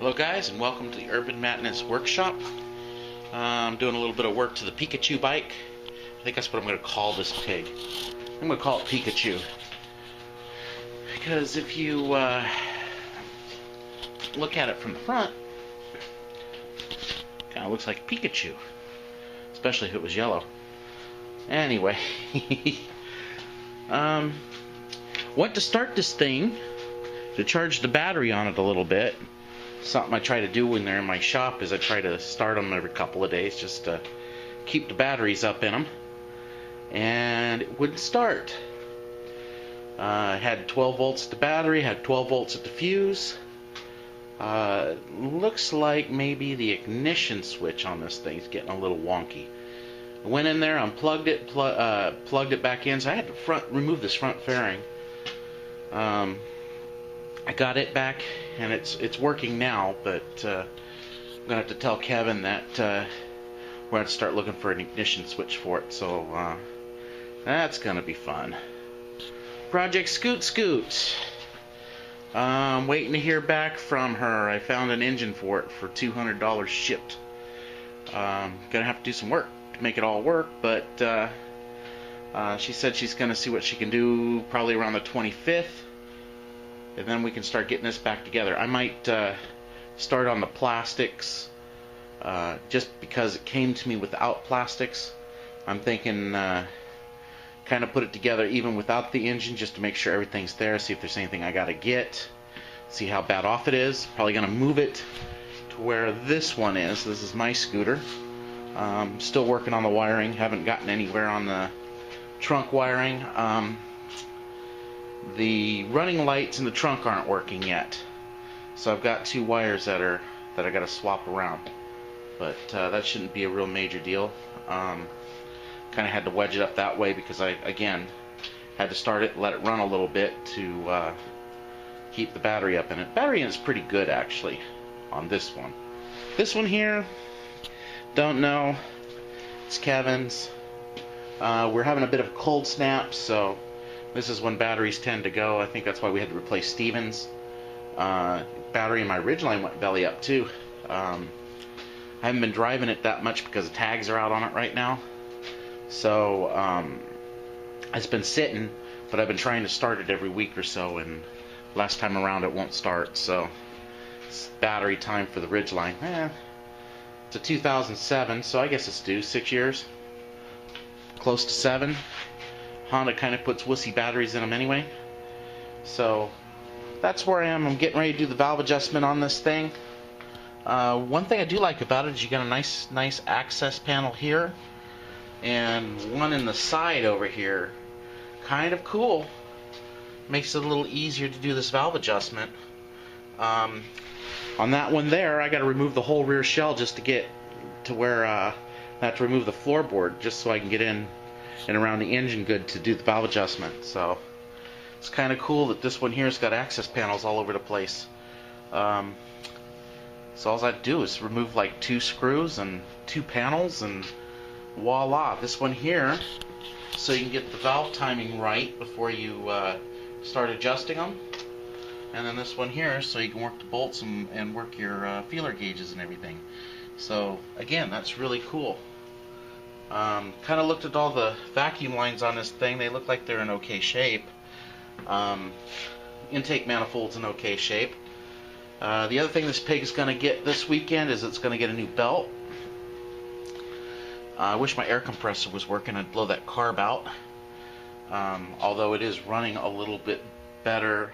Hello guys, and welcome to the Urban Madness Workshop. I'm doing a little bit of work to the Pikachu bike. I think that's what I'm going to call this pig. I'm going to call it Pikachu. Because if you look at it from the front, it kind of looks like Pikachu. Especially if it was yellow. Anyway, went to start this thing to charge the battery on it a little bit. Something I try to do when they're in my shop is I try to start them every couple of days just to keep the batteries up in them, and it wouldn't start. I had 12 volts at the battery, had 12 volts at the fuse. Looks like maybe the ignition switch on this thing's getting a little wonky. I went in there, unplugged it, plugged it back in, so I had to remove this front fairing. I got it back, and it's working now, but I'm gonna have to tell Kevin that we're gonna start looking for an ignition switch for it. So that's gonna be fun. Project Scoot. Waiting to hear back from her. I found an engine for it for $200 shipped. Gonna have to do some work to make it all work, but she said she's gonna see what she can do probably around the 25th. And then we can start getting this back together. I might start on the plastics just because it came to me without plastics. I'm thinking kind of put it together even without the engine just to make sure everything's there, see if there's anything I gotta get, see how bad off it is. Probably gonna move it to where this one is. This is my scooter. Still working on the wiring, haven't gotten anywhere on the trunk wiring. The running lights in the trunk aren't working yet, so I've got two wires that I got to swap around, but that shouldn't be a real major deal. Kind of had to wedge it up that way because I again had to start it, let it run a little bit to keep the battery up in it. Battery in it's pretty good actually on this one. This one here, don't know. It's Kevin's. We're having a bit of a cold snap, so this is when batteries tend to go. I think that's why we had to replace Stevens. Battery in my Ridgeline went belly up too. I haven't been driving it that much because the tags are out on it right now. So it's been sitting, but I've been trying to start it every week or so, and last time around it won't start. So it's battery time for the Ridgeline. It's a 2007, so I guess it's due 6 years. Close to 7. Honda kind of puts wussy batteries in them anyway. So that's where I am. I'm getting ready to do the valve adjustment on this thing. One thing I do like about it is you got a nice access panel here and one in the side over here. Kind of cool. Makes it a little easier to do this valve adjustment. On that one there, I got to remove the whole rear shell just to get to where I have to remove the floorboard just so I can get in and around the engine good to do the valve adjustment. So it's kind of cool that this one here has got access panels all over the place. So all I do is remove like 2 screws and 2 panels, and voila. This one here, so you can get the valve timing right before you start adjusting them. And then this one here, so you can work the bolts and work your feeler gauges and everything. So again, that's really cool. Kind of looked at all the vacuum lines on this thing. They look like they're in okay shape. Intake manifold's in okay shape. The other thing this pig is going to get this weekend is it's going to get a new belt. I wish my air compressor was working. I'd blow that carb out. Although it is running a little bit better